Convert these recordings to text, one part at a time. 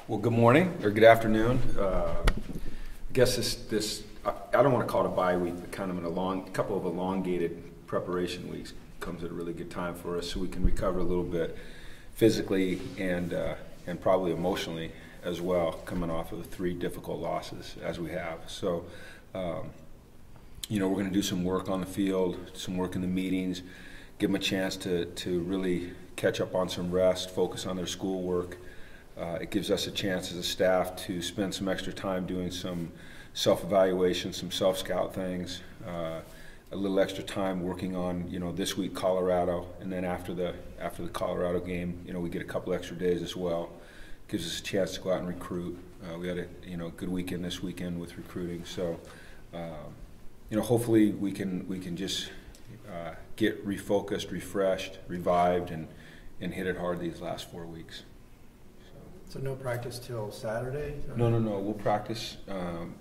Well, good morning or good afternoon. I guess I don't want to call it a bye week, but kind of a couple of elongated preparation weeks comes at a really good time for us, so we can recover a little bit physically and probably emotionally as well, coming off of 3 difficult losses as we have. So, we're going to do some work on the field, some work in the meetings, give them a chance to really catch up on some rest, focus on their schoolwork. It gives us a chance as a staff to spend some extra time doing some self-evaluation, some self-scout things, a little extra time working on, this week Colorado, and then after the Colorado game, we get a couple extra days as well. Gives us a chance to go out and recruit. We had a good weekend this weekend with recruiting, so hopefully we can just get refocused, refreshed, revived, and hit it hard these last 4 weeks. So no practice till Saturday? No. We'll practice.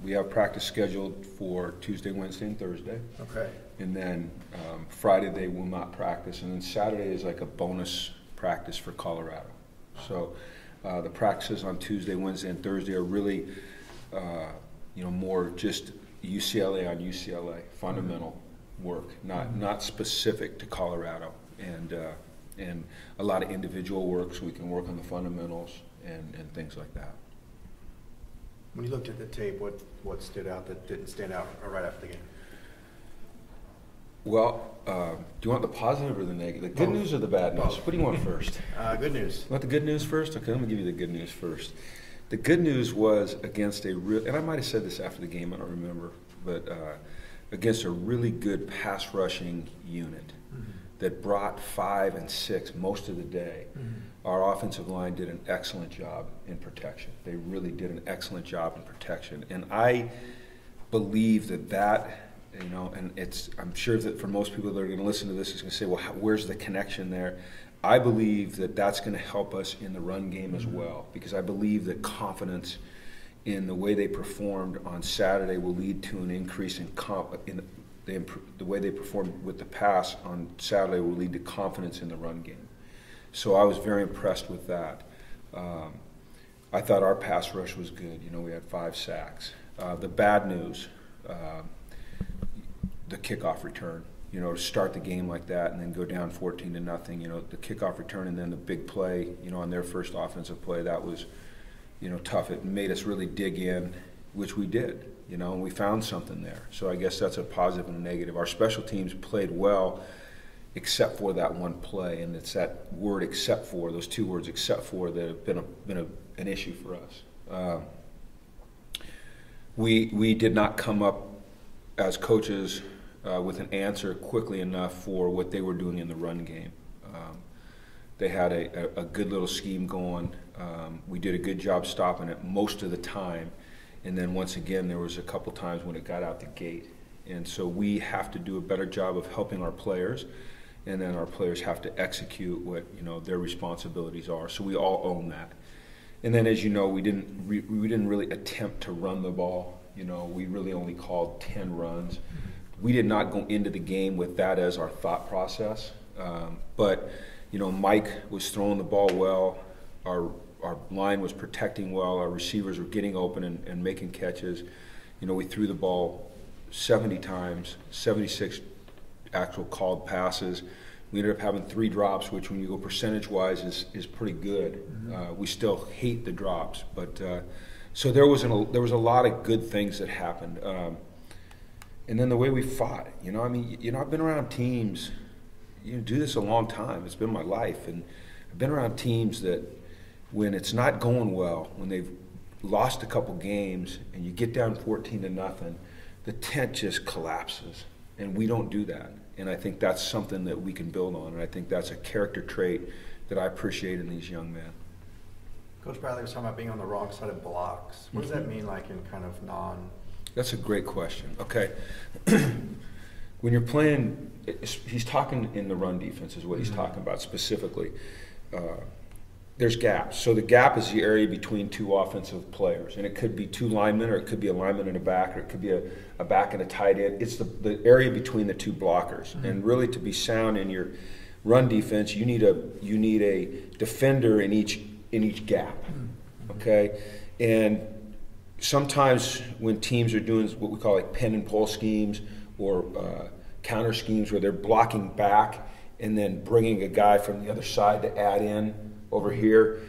We have practice scheduled for Tuesday, Wednesday, and Thursday. Okay. And then Friday they will not practice. And then Saturday is like a bonus practice for Colorado. So the practices on Tuesday, Wednesday, and Thursday are really, more just UCLA on UCLA, fundamental work, not specific to Colorado. And a lot of individual work so we can work on the fundamentals and things like that. When you looked at the tape, what stood out that didn't stand out right after the game? Well, do you want the positive or the negative? The good news or the bad news? What do you want first? Good news. You want the good news first? Okay, let me give you the good news first. The good news was against a real, and I might have said this after the game, I don't remember, but against a really good pass rushing unit that brought 5 and 6 most of the day. Our offensive line did an excellent job in protection. They really did an excellent job in protection. And I believe that, and I'm sure that for most people that are going to listen to this is going to say, well, where's the connection there? I believe that that's going to help us in the run game as well, because I believe that confidence in the way they performed on Saturday will lead to an increase in the way they performed with the pass on Saturday will lead to confidence in the run game. So I was very impressed with that. I thought our pass rush was good. We had 5 sacks. The bad news, the kickoff return. To start the game like that and then go down 14-0. The kickoff return and then the big play. On their first offensive play, that was, tough. It made us really dig in, which we did. And we found something there. So I guess that's a positive and a negative. Our special teams played well, except for that one play, and it's that word "except for," those 2 words "except for," that have been an issue for us. We did not come up as coaches with an answer quickly enough for what they were doing in the run game. They had a good little scheme going. We did a good job stopping it most of the time. And then once again, there was a couple times when it got out the gate. And so we have to do a better job of helping our players, and then our players have to execute what their responsibilities are. So we all own that. And then, as you know, we didn't really attempt to run the ball. We really only called 10 runs. We did not go into the game with that as our thought process. But Mike was throwing the ball well. Our line was protecting well. Our receivers were getting open and making catches. We threw the ball 70 times, 76 actual called passes. We ended up having 3 drops, which when you go percentage-wise is pretty good. We still hate the drops, but so there was a lot of good things that happened. And then the way we fought, I've been around teams, do this a long time. It's been my life, and I've been around teams that when it's not going well, when they've lost a couple games and you get down 14-0, the tent just collapses, and we don't do that. And I think that's something that we can build on, and I think that's a character trait that I appreciate in these young men. Coach Bradley was talking about being on the wrong side of blocks. What does that mean, like in kind of That's a great question. Okay. When you're playing, he's talking in the run defense is what he's talking about specifically. There's gaps. So the gap is the area between 2 offensive players. And it could be 2 linemen, or it could be a lineman and a back, or it could be a back and a tight end. It's the area between the 2 blockers. And really, to be sound in your run defense, you need a defender in each gap. okay? And sometimes when teams are doing what we call like pin and pull schemes or counter schemes where they're blocking back and then bringing a guy from the other side to add in over here,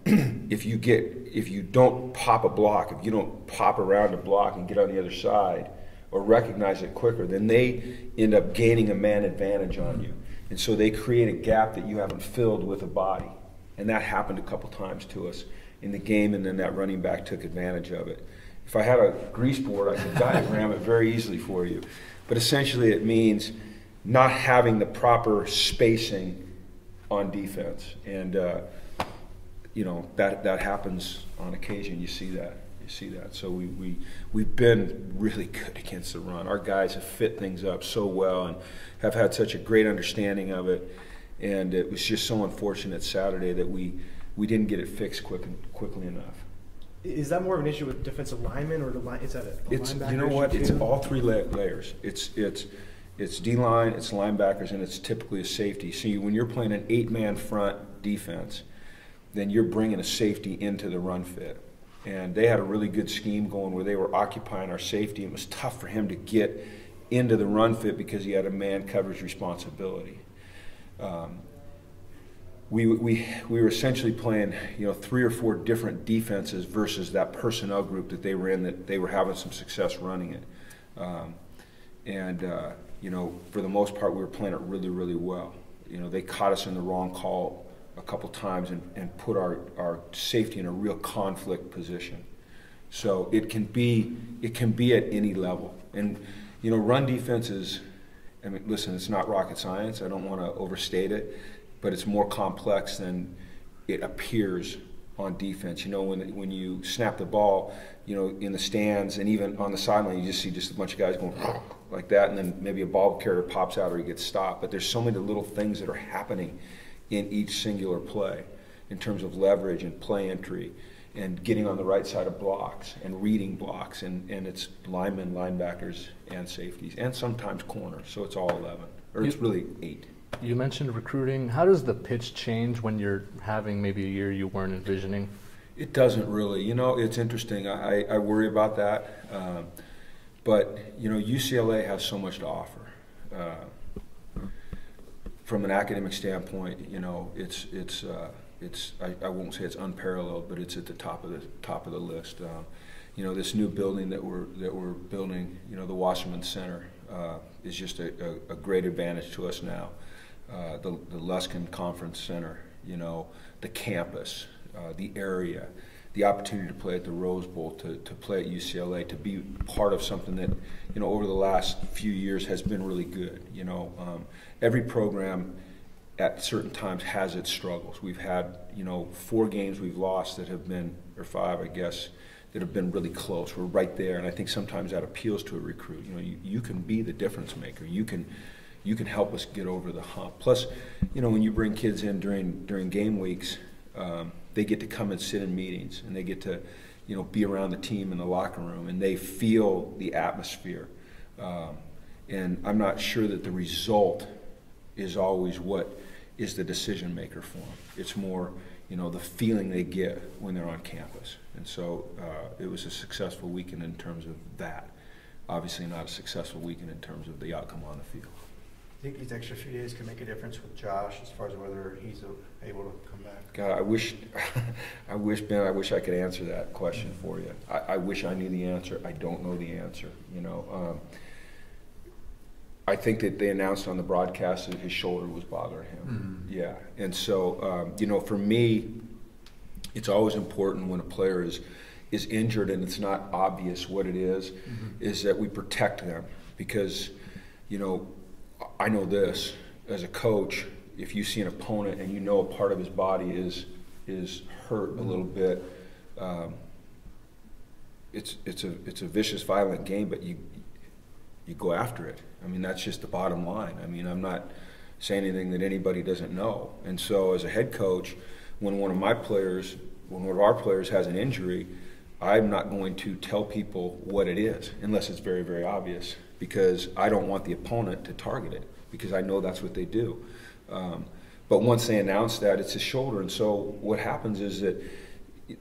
if you don't pop a block, if you don't pop around a block and get on the other side or recognize it quicker, then they end up gaining a man advantage on you. And so they create a gap that you haven't filled with a body. And that happened a couple times to us in the game, and then that running back took advantage of it. If I had a grease board, I could diagram it very easily for you. But essentially it means not having the proper spacing on defense. And, that happens on occasion. You see that. So we've been really good against the run. Our guys have fit things up so well and have had such a great understanding of it. And it was just so unfortunate Saturday that we didn't get it fixed quickly enough. Is that more of an issue with defensive linemen, or is that a linebacker? You know what? issue It's too? all three layers. It's D-line, it's linebackers, and it's typically a safety. See, when you're playing an 8-man front defense, then you're bringing a safety into the run fit. And they had a really good scheme going where they were occupying our safety. It was tough for him to get into the run fit because he had a man coverage responsibility. We were essentially playing 3 or 4 different defenses versus that personnel group that they were in, that they were having some success running it. For the most part, we were playing it really, really well. They caught us in the wrong call a couple times and put our safety in a real conflict position. So it can be at any level. And run defense is, listen, it's not rocket science. I don't want to overstate it, but it's more complex than it appears on defense. When you snap the ball, in the stands and even on the sideline, you just see a bunch of guys going like that, and then maybe a ball carrier pops out or he gets stopped. But there's so many little things that are happening in each singular play in terms of leverage and play entry and getting on the right side of blocks and reading blocks, and it's linemen, linebackers, and safeties, and sometimes corners. So it's all 11, or it's really 8. You mentioned recruiting. How does the pitch change when you're having maybe a year you weren't envisioning? It doesn't really. It's interesting. I worry about that. But UCLA has so much to offer. From an academic standpoint, it's I won't say it's unparalleled, but it's at the top of the list. This new building that we're building, the Wasserman Center, is just a great advantage to us now. The Luskin Conference Center, the campus, the area, the opportunity to play at the Rose Bowl, to play at UCLA, to be part of something that, over the last few years has been really good. Every program at certain times has its struggles. We've had, 4 games we've lost that have been, or 5, I guess, that have been really close. We're right there, and I think sometimes that appeals to a recruit. You can be the difference maker. You can help us get over the hump. Plus, when you bring kids in during game weeks, they get to come and sit in meetings, and they get to, be around the team in the locker room, and they feel the atmosphere. And I'm not sure that the result is always what is the decision maker for them. It's more, the feeling they get when they're on campus. And so it was a successful weekend in terms of that. Obviously not a successful weekend in terms of the outcome on the field. I think these extra few days can make a difference with Josh as far as whether he's able to come back. God, I wish, Ben, I wish I could answer that question for you. I wish I knew the answer. I don't know the answer. I think that they announced on the broadcast that his shoulder was bothering him. Mm-hmm. Yeah, and so for me, it's always important when a player is injured and it's not obvious what it is, mm-hmm. is that we protect them, because I know this as a coach. If you see an opponent and a part of his body is hurt a little bit, it's a vicious, violent game, but you go after it. That's just the bottom line. I'm not saying anything that anybody doesn't know. And so as a head coach, when one of our players has an injury, I'm not going to tell people what it is unless it's very, very obvious, because I don't want the opponent to target it, because I know that's what they do. But once they announce that, it's his shoulder. And so what happens is that,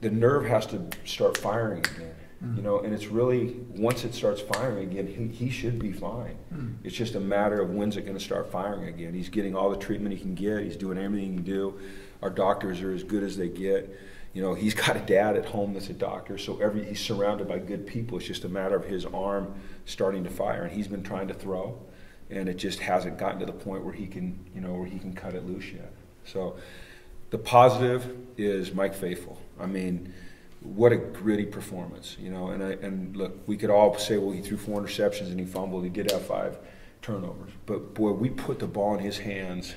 the nerve has to start firing again. You know, and it's really, once it starts firing again, he should be fine. It's just a matter of when's it going to start firing again. He's getting all the treatment he can get. He's doing everything he can do. Our doctors are as good as they get. You know, he's got a dad at home that's a doctor, so he's surrounded by good people. It's just a matter of his arm starting to fire, and he's been trying to throw, and it just hasn't gotten to the point where he can, you know, where he can cut it loose yet. So the positive is Mike Faithful. I mean, what a gritty performance, you know. And look, we could all say, well, he threw 4 interceptions and he fumbled. He did have 5 turnovers, but boy, we put the ball in his hands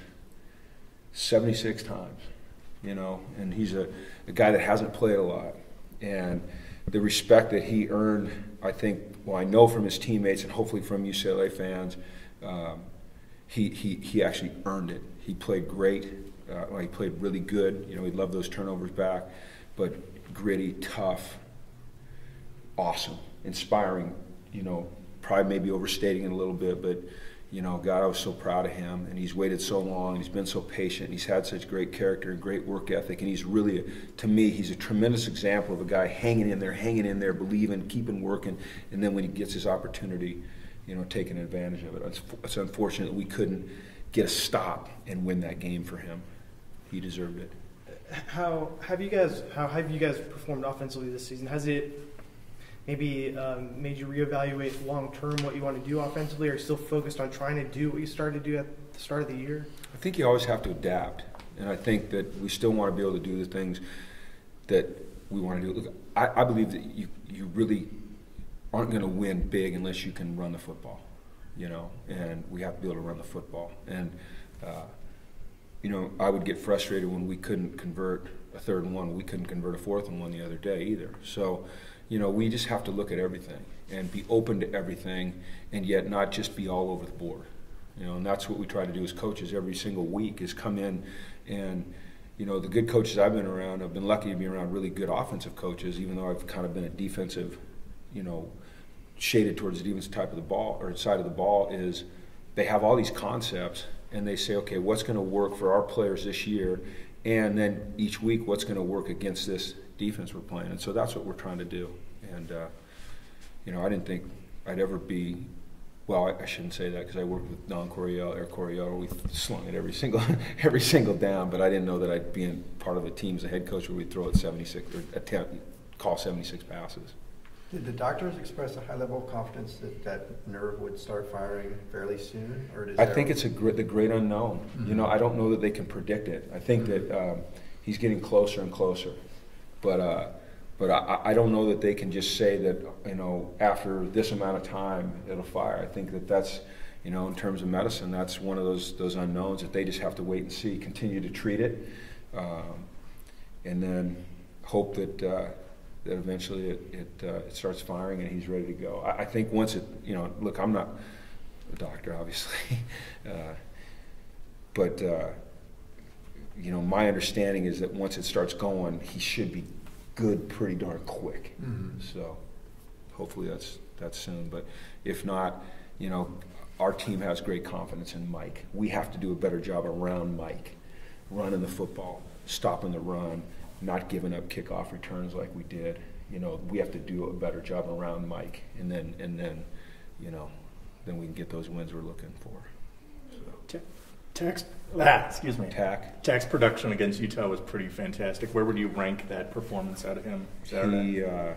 76 times, you know. And he's a guy that hasn't played a lot, and the respect that he earned, I think, well, I know from his teammates and hopefully from UCLA fans, he actually earned it. He played great. He played really good. You know, he loved those turnovers back, but gritty, tough, awesome, inspiring, you know, probably maybe overstating it a little bit, but, you know, God, I was so proud of him, and he's waited so long, and he's been so patient, and he's had such great character and great work ethic, and he's really, to me, he's a tremendous example of a guy hanging in there, believing, keeping working, and then when he gets his opportunity, you know, taking advantage of it. It's unfortunate that we couldn't get a stop and win that game for him. He deserved it. How have you guys performed offensively this season? Has it maybe made you reevaluate long term what you want to do offensively, or are you still focused on trying to do what you started to do at the start of the year? I think you always have to adapt, and I think that we still want to be able to do the things that we want to do. Look, I believe that you really aren't going to win big unless you can run the football, you know, and we have to be able to run the football. And you know, I would get frustrated when we couldn't convert a 3rd and 1. We couldn't convert a 4th and 1 the other day either. So, you know, we just have to look at everything and be open to everything, and yet not just be all over the board. You know, and that's what we try to do as coaches every single week, is come in and, you know, the good coaches I've been around, I've been lucky to be around really good offensive coaches, even though I've kind of been a defensive, you know, shaded towards the defensive type of the ball, or side of the ball, is they have all these concepts, and they say, okay, what's going to work for our players this year, and then each week what's going to work against this defense we're playing. And so that's what we're trying to do. And you know, I didn't think I'd ever be, well, I shouldn't say that, because I worked with Don Coryell, Eric Coryell, we slung it every single down, but I didn't know that I'd be in part of a team as a head coach where we'd throw it 76 or call 76 passes. Did the doctors express a high level of confidence that nerve would start firing fairly soon? Or I think it's the great unknown. Mm-hmm. You know, I don't know that they can predict it. I think that he's getting closer and closer, but I don't know that they can just say that, you know, after this amount of time it'll fire. I think that's, you know, in terms of medicine, that's one of those unknowns that they just have to wait and see, continue to treat it, and then hope that eventually it starts firing and he's ready to go. I think once it, you know, look, I'm not a doctor, obviously, but you know, my understanding is that once it starts going, he should be good pretty darn quick. Mm-hmm. So hopefully that's soon. But if not, you know, our team has great confidence in Mike. We have to do a better job around Mike, running the football, stopping the run, not giving up kickoff returns like we did. You know, we have to do a better job around Mike, and then you know, then we can get those wins we're looking for. So. Tack's production against Utah was pretty fantastic. Where would you rank that performance out of him Saturday?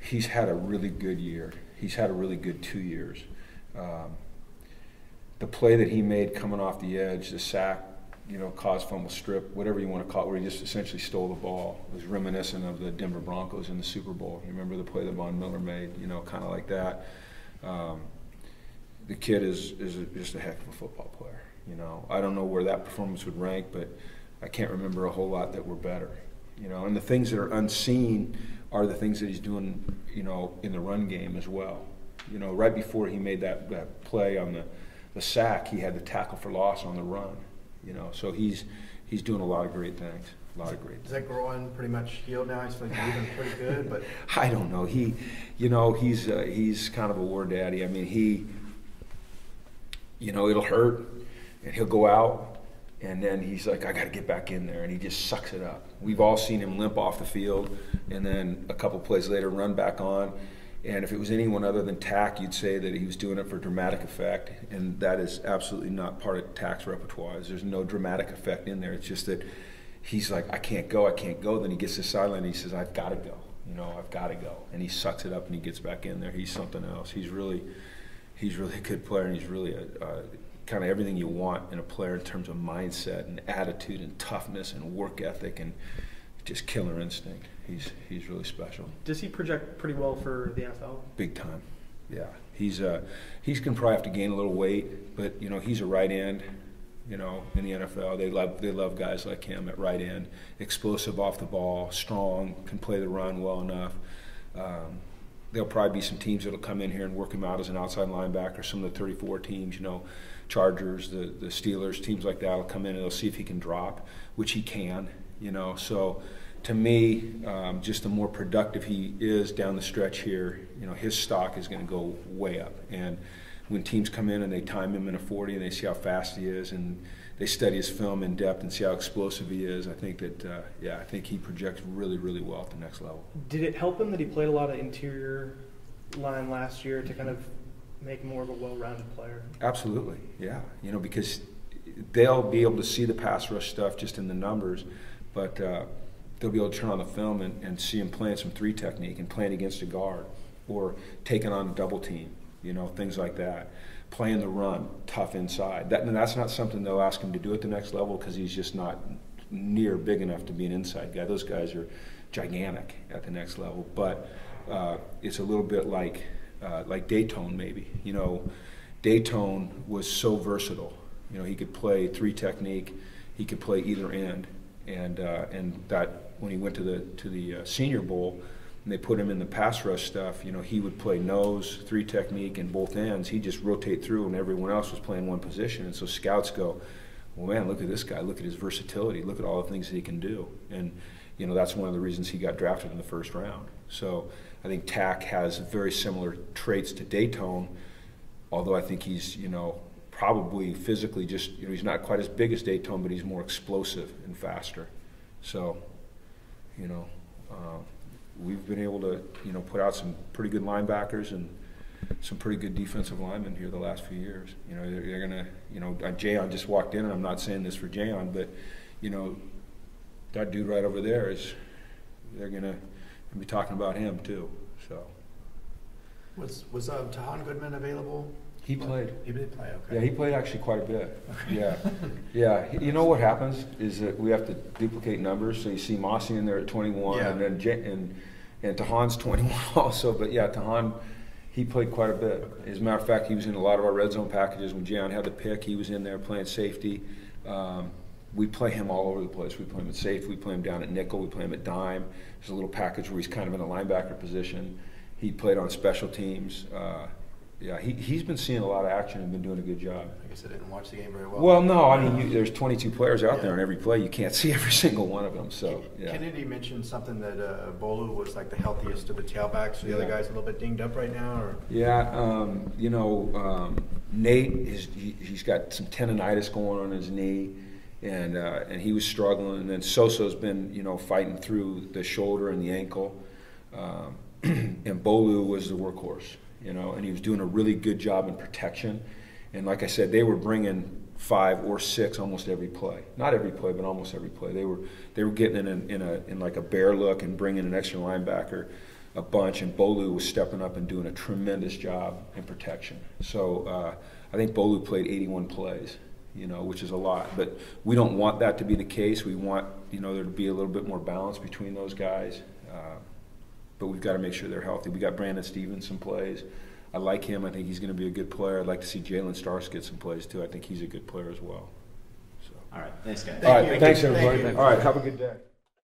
He's had a really good year. He's had a really good 2 years. The play that he made coming off the edge, the sack, you know, caused fumble strip, whatever you want to call it, where he just essentially stole the ball. It was reminiscent of the Denver Broncos in the Super Bowl. You remember the play that Von Miller made, you know, kind of like that. The kid is just a heck of a football player. You know, I don't know where that performance would rank, but I can't remember a whole lot that were better. You know, and the things that are unseen are the things that he's doing, you know, in the run game as well. You know, right before he made that play on the sack, he had the tackle for loss on the run. You know, so he's doing a lot of great things. Is that groin pretty much healed now? He's like moving pretty good, but I don't know. He's kind of a war daddy. I mean, you know, it'll hurt, and he'll go out, and then he's like, I got to get back in there, and he just sucks it up. We've all seen him limp off the field and then a couple plays later run back on. And if it was anyone other than Tack, you'd say that he was doing it for dramatic effect, and that is absolutely not part of Tack's repertoire. There's no dramatic effect in there. It's just that he's like, I can't go. Then he gets to the sideline and he says, I've got to go. I've got to go. And he sucks it up and he gets back in there. He's something else. He's really a good player, and he's really kind of everything you want in a player in terms of mindset and attitude and toughness and work ethic and just killer instinct. He's really special. Does he project pretty well for the NFL? Big time, yeah. He's gonna probably have to gain a little weight, but he's a right end. In the NFL, they love guys like him at right end, explosive off the ball, strong, can play the run well enough. There'll probably be some teams that'll come in here and work him out as an outside linebacker. Some of the 34 teams, Chargers, the Steelers, teams like that will come in and they'll see if he can drop, which he can. So to me, just the more productive he is down the stretch here, his stock is going to go way up. And when teams come in and they time him in a 40 and they see how fast he is and they study his film in depth and see how explosive he is, I think that, I think he projects really, really well at the next level. Did it help him that he played a lot of interior line last year to kind of make more of a well-rounded player? Absolutely, yeah. Because they'll be able to see the pass rush stuff just in the numbers, but they'll be able to turn on the film and see him playing some 3 technique and playing against a guard or taking on a double team, things like that. Playing the run, tough inside. That's not something they'll ask him to do at the next level because he's just not near big enough to be an inside guy. Those guys are gigantic at the next level. But it's a little bit like Dayton maybe. Dayton was so versatile. He could play 3 technique. He could play either end. And that when he went to the Senior Bowl, and they put him in the pass rush stuff, he would play nose, 3 technique, and both ends. He'd just rotate through, and everyone else was playing one position. And so scouts go, well, man, look at this guy. Look at his versatility. Look at all the things that he can do. And, that's one of the reasons he got drafted in the first round. So I think Tack has very similar traits to Dayton, although I think he's, probably physically just, he's not quite as big as Dayton, but he's more explosive and faster. So, we've been able to, put out some pretty good linebackers and some pretty good defensive linemen here the last few years. They're going to, Jayon just walked in, and I'm not saying this for Jayon, but, that dude right over there they're going to be talking about him too. So. Was Tahan Goodman available? He played. He did play, okay. Yeah, he played actually quite a bit. Yeah. Yeah. What happens is that we have to duplicate numbers. So you see Mossy in there at 21, yeah. and then and Tahan's 21 also. But yeah, Tahan, he played quite a bit. As a matter of fact, he was in a lot of our red zone packages. When Jayon had the pick, he was in there playing safety. We play him all over the place. We play him at safety. We play him down at nickel. We play him at dime. There's a little package where he's kind of in a linebacker position. He played on special teams. Yeah, he's been seeing a lot of action and been doing a good job. I guess I didn't watch the game very well. Well, no, I mean, there's 22 players out there on every play. You can't see every single one of them. So, yeah. Kennedy mentioned something that Bolu was like the healthiest of the tailbacks. So the other guy's a little bit dinged up right now, or yeah, Nate he's got some tendonitis going on his knee, and he was struggling. And then Sosa's been fighting through the shoulder and the ankle, and Bolu was the workhorse. And he was doing a really good job in protection. And like I said, they were bringing 5 or 6 almost every play. Not every play, but almost every play. They were getting in like a bear look and bringing an extra linebacker a bunch. And Bolu was stepping up and doing a tremendous job in protection. So I think Bolu played 81 plays, which is a lot. But we don't want that to be the case. We want there to be a little bit more balance between those guys. But we've got to make sure they're healthy. We got Brandon Stevenson plays. I like him. I think he's going to be a good player. I'd like to see Jalen Starks get some plays too. I think he's a good player as well. So. All right, thanks, guys. All right, thanks everybody. All right, have a good day.